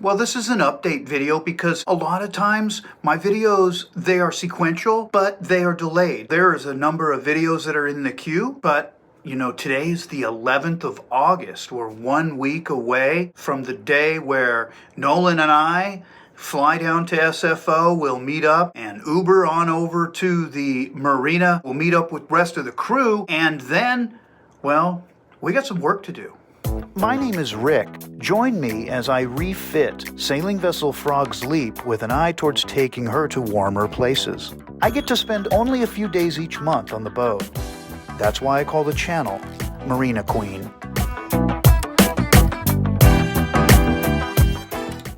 Well, this is an update video because a lot of times my videos, they are sequential, but they are delayed. There is a number of videos that are in the queue, but you know, today is the 11th of August. We're 1 week away from the day where Nolan and I fly down to SFO, we'll meet up and Uber on over to the marina. We'll meet up with the rest of the crew, and then, well, we got some work to do. My name is Rick. Join me as I refit sailing vessel Frog's Leap with an eye towards taking her to warmer places. I get to spend only a few days each month on the boat. That's why I call the channel Marina Queen.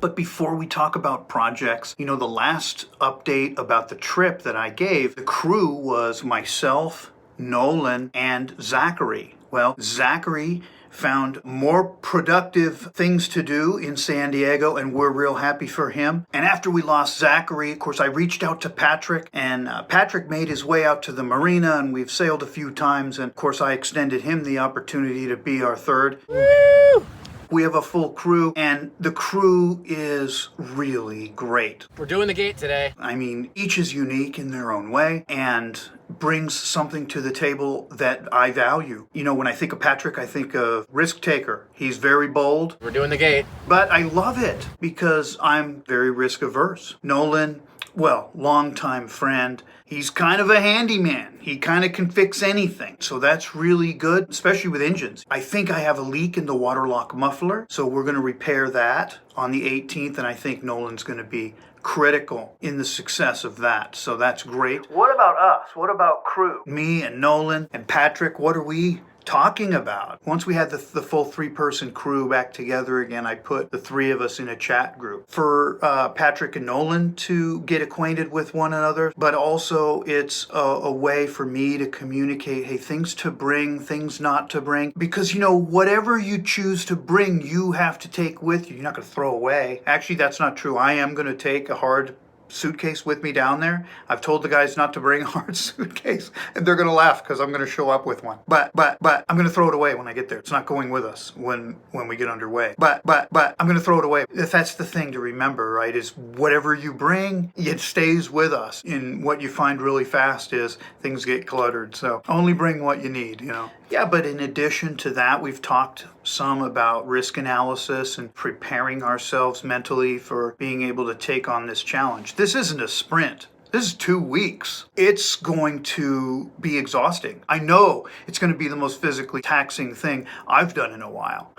But before we talk about projects, you know, the last update about the trip that I gave, the crew was myself, Nolan, and Zachary. Well, Zachary found more productive things to do in San Diego, and we're real happy for him. And after we lost Zachary, of course, I reached out to Patrick, and Patrick made his way out to the marina, and we've sailed a few times, and of course I extended him the opportunity to be our third. Woo! We have a full crew, and the crew is really great. We're doing the gate today. I mean, each is unique in their own way and brings something to the table that I value. You know, when I think of Patrick, I think of risk taker. He's very bold. We're doing the gate. But I love it because I'm very risk averse. Nolan, well, longtime friend. He's kind of a handyman. He kind of can fix anything. So that's really good, especially with engines. I think I have a leak in the waterlock muffler, so we're going to repair that on the 18th, and I think Nolan's going to be critical in the success of that. So that's great. What about us? What about crew? Me and Nolan and Patrick, what are we talking about? Once we had the full three-person crew back together again, I put the three of us in a chat group for Patrick and Nolan to get acquainted with one another, but also it's a way for me to communicate, hey, things to bring, things not to bring, because you know, whatever you choose to bring, you have to take with you. You're not going to throw away. Actually, that's not true. I am going to take a hard suitcase with me down there. I've told the guys not to bring a hard suitcase, and they're gonna laugh because I'm gonna show up with one. But I'm gonna throw it away when I get there. It's not going with us when we get underway. But I'm gonna throw it away. If that's the thing to remember, right? Is whatever you bring, it stays with us. And what you find really fast is things get cluttered. So only bring what you need, you know. Yeah, but in addition to that, we've talked some about risk analysis and preparing ourselves mentally for being able to take on this challenge. This isn't a sprint. This is 2 weeks. It's going to be exhausting. I know it's going to be the most physically taxing thing I've done in a while.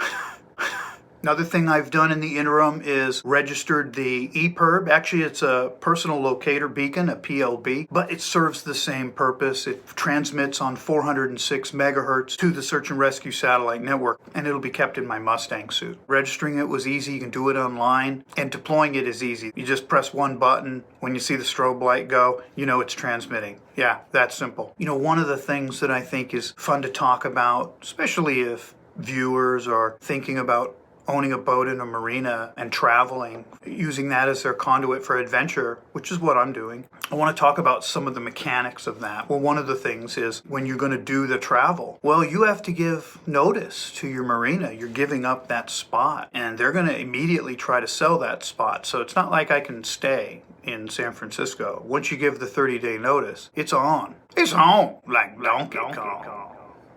Another thing I've done in the interim is registered the EPIRB. Actually, it's a personal locator beacon, a PLB, but it serves the same purpose. It transmits on 406 megahertz to the search and rescue satellite network, and it'll be kept in my Mustang suit. Registering it was easy. You can do it online, and deploying it is easy. You just press one button. When you see the strobe light go, you know it's transmitting. Yeah, that's simple. You know, one of the things that I think is fun to talk about, especially if viewers are thinking about owning a boat in a marina and traveling, using that as their conduit for adventure, which is what I'm doing. I want to talk about some of the mechanics of that. Well, one of the things is when you're going to do the travel, well, you have to give notice to your marina. You're giving up that spot, and they're going to immediately try to sell that spot. So it's not like I can stay in San Francisco. Once you give the 30-day notice, it's on. It's on, like Donkey Kong.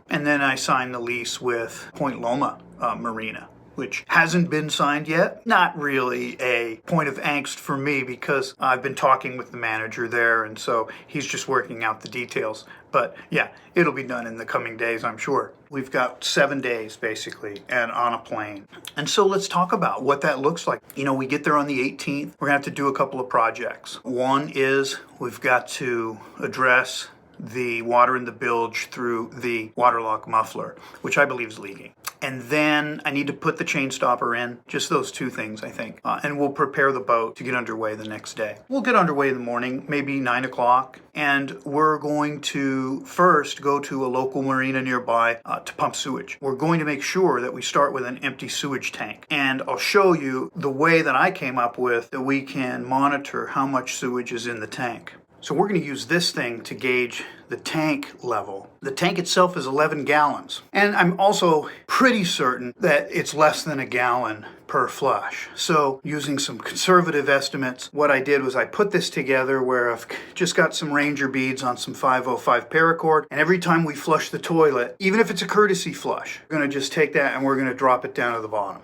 And then I signed the lease with Point Loma Marina, which hasn't been signed yet. Not really a point of angst for me because I've been talking with the manager there, and so he's just working out the details. But yeah, it'll be done in the coming days, I'm sure. We've got 7 days basically and on a plane. And so let's talk about what that looks like. You know, we get there on the 18th. We're gonna have to do a couple of projects. One is we've got to address the water in the bilge through the waterlock muffler, which I believe is leaking. And then I need to put the chain stopper in, just those two things, I think. And we'll prepare the boat to get underway the next day. We'll get underway in the morning, maybe 9 o'clock, and we're going to first go to a local marina nearby to pump sewage. We're going to make sure that we start with an empty sewage tank. And I'll show you the way that I came up with that we can monitor how much sewage is in the tank. So we're going to use this thing to gauge the tank level. The tank itself is 11 gallons. And I'm also pretty certain that it's less than a gallon per flush. So using some conservative estimates, what I did was I put this together where I've just got some Ranger beads on some 505 paracord, and every time we flush the toilet, even if it's a courtesy flush, we're going to just take that and we're going to drop it down to the bottom,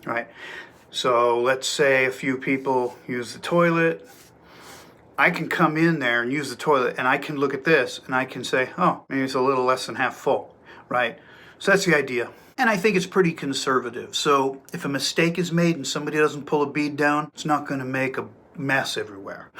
right? So let's say a few people use the toilet. I can come in there and use the toilet and I can look at this and I can say, oh, maybe it's a little less than half full, right? So that's the idea. And I think it's pretty conservative. So if a mistake is made and somebody doesn't pull a bead down, it's not going to make a mess everywhere.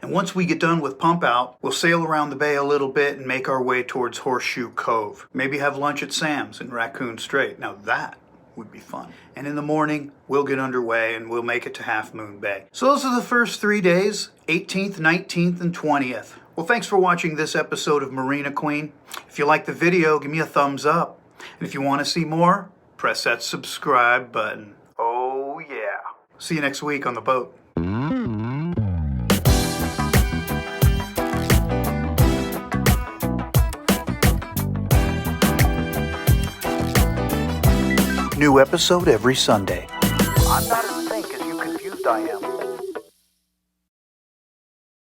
And once we get done with pump out, we'll sail around the bay a little bit and make our way towards Horseshoe Cove. Maybe have lunch at Sam's in Raccoon Strait. Now that would be fun. And in the morning, we'll get underway and we'll make it to Half Moon Bay. So those are the first 3 days, 18th, 19th, and 20th. Well, thanks for watching this episode of Marina Queen. If you like the video, give me a thumbs up. And if you want to see more, press that subscribe button. Oh yeah. See you next week on the boat. New episode every Sunday. I'm not as pink as you confused I am.